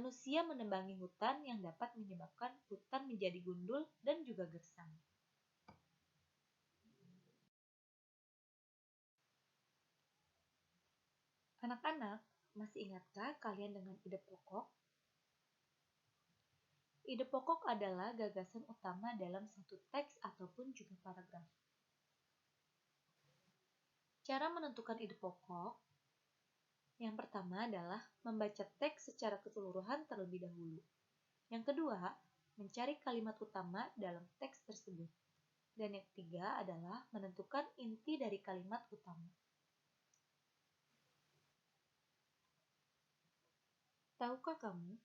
manusia menebangi hutan yang dapat menyebabkan hutan menjadi gundul dan juga gersang. Anak-anak, masih ingatkah kalian dengan ide pokok? Ide pokok adalah gagasan utama dalam satu teks ataupun juga paragraf. Cara menentukan ide pokok, yang pertama adalah membaca teks secara keseluruhan terlebih dahulu. Yang kedua, mencari kalimat utama dalam teks tersebut. Dan yang ketiga adalah menentukan inti dari kalimat utama. Tahukah kamu?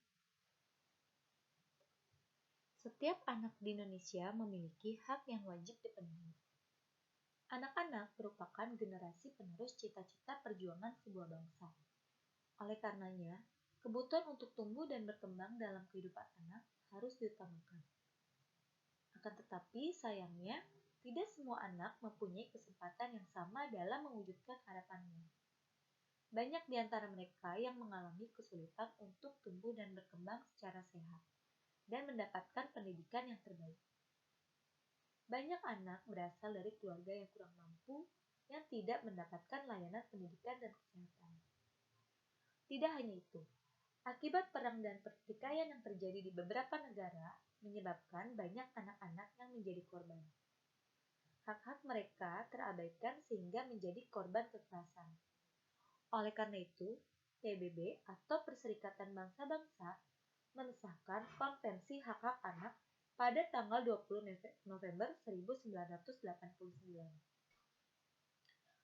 Setiap anak di Indonesia memiliki hak yang wajib dipenuhi. Anak-anak merupakan generasi penerus cita-cita perjuangan sebuah bangsa. Oleh karenanya, kebutuhan untuk tumbuh dan berkembang dalam kehidupan anak harus diutamakan. Akan tetapi, sayangnya, tidak semua anak mempunyai kesempatan yang sama dalam mewujudkan harapannya. Banyak di antara mereka yang mengalami kesulitan untuk tumbuh dan berkembang secara sehat dan mendapatkan pendidikan yang terbaik. Banyak anak berasal dari keluarga yang kurang mampu yang tidak mendapatkan layanan pendidikan dan kesehatan. Tidak hanya itu, akibat perang dan pertikaian yang terjadi di beberapa negara menyebabkan banyak anak-anak yang menjadi korban. Hak-hak mereka terabaikan sehingga menjadi korban kekerasan. Oleh karena itu, PBB atau Perserikatan Bangsa-Bangsa mengesahkan Konvensi Hak-Hak Anak pada tanggal 20 November 1989.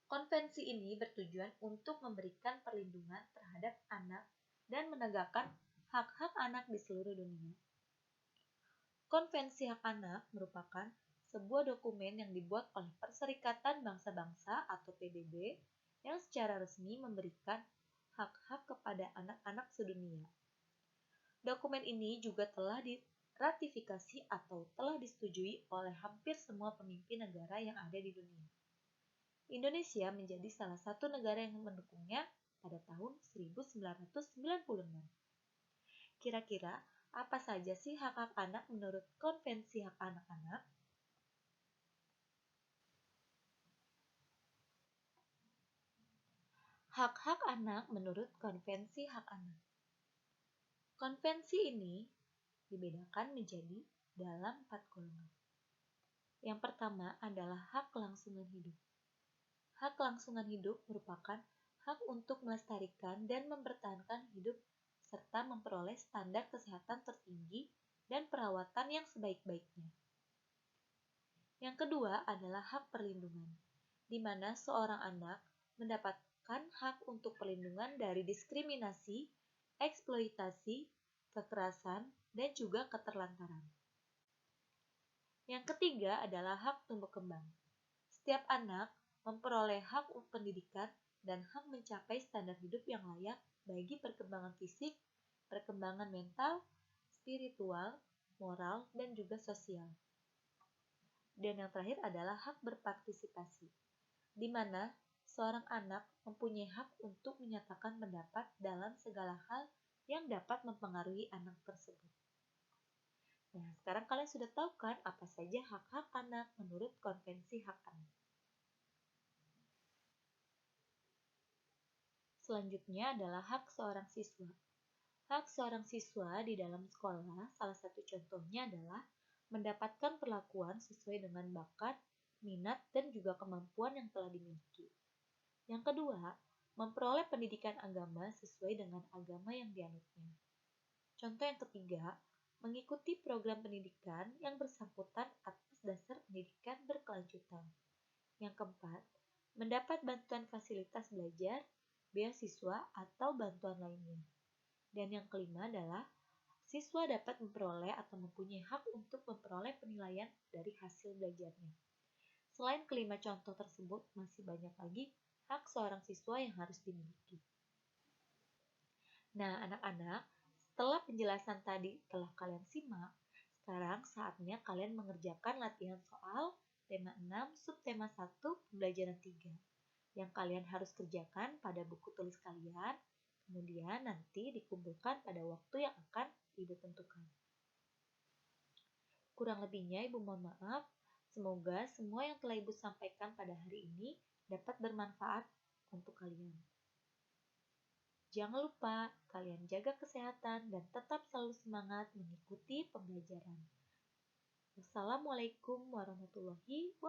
Konvensi ini bertujuan untuk memberikan perlindungan terhadap anak dan menegakkan hak-hak anak di seluruh dunia. Konvensi Hak Anak merupakan sebuah dokumen yang dibuat oleh Perserikatan Bangsa-Bangsa atau PBB yang secara resmi memberikan hak-hak kepada anak-anak sedunia. Dokumen ini juga telah diratifikasi atau telah disetujui oleh hampir semua pemimpin negara yang ada di dunia. Indonesia menjadi salah satu negara yang mendukungnya pada tahun 1996. Kira-kira apa saja sih hak-hak anak menurut Konvensi Hak Anak-Anak? Hak-hak anak menurut Konvensi Hak Anak. Konvensi ini dibedakan menjadi dalam 4 golongan. Yang pertama adalah hak kelangsungan hidup. Hak kelangsungan hidup merupakan hak untuk melestarikan dan mempertahankan hidup serta memperoleh standar kesehatan tertinggi dan perawatan yang sebaik-baiknya. Yang kedua adalah hak perlindungan, di mana seorang anak mendapatkan hak untuk perlindungan dari diskriminasi, eksploitasi, kekerasan, dan juga keterlantaran. Yang ketiga adalah hak tumbuh kembang. Setiap anak memperoleh hak pendidikan dan hak mencapai standar hidup yang layak bagi perkembangan fisik, perkembangan mental, spiritual, moral, dan juga sosial. Dan yang terakhir adalah hak berpartisipasi, di mana seorang anak mempunyai hak untuk menyatakan pendapat dalam segala hal yang dapat mempengaruhi anak tersebut. Nah, sekarang kalian sudah tahu kan apa saja hak-hak anak menurut Konvensi Hak Anak. Selanjutnya adalah hak seorang siswa. Hak seorang siswa di dalam sekolah, salah satu contohnya adalah mendapatkan perlakuan sesuai dengan bakat, minat, dan juga kemampuan yang telah dimiliki. Yang kedua, memperoleh pendidikan agama sesuai dengan agama yang dianutnya. Contoh yang ketiga, mengikuti program pendidikan yang bersangkutan atas dasar pendidikan berkelanjutan. Yang keempat, mendapat bantuan fasilitas belajar, beasiswa, atau bantuan lainnya. Dan yang kelima adalah siswa dapat memperoleh atau mempunyai hak untuk memperoleh penilaian dari hasil belajarnya. Selain kelima contoh tersebut, masih banyak lagi hak seorang siswa yang harus dimiliki. Nah, anak-anak, setelah penjelasan tadi telah kalian simak, sekarang saatnya kalian mengerjakan latihan soal tema 6, subtema 1, pembelajaran 3, yang kalian harus kerjakan pada buku tulis kalian, kemudian nanti dikumpulkan pada waktu yang akan Ibu tentukan. Kurang lebihnya Ibu mohon maaf. Semoga semua yang telah Ibu sampaikan pada hari ini dapat bermanfaat untuk kalian. Jangan lupa kalian jaga kesehatan dan tetap selalu semangat mengikuti pembelajaran. Wassalamualaikum warahmatullahi wabarakatuh.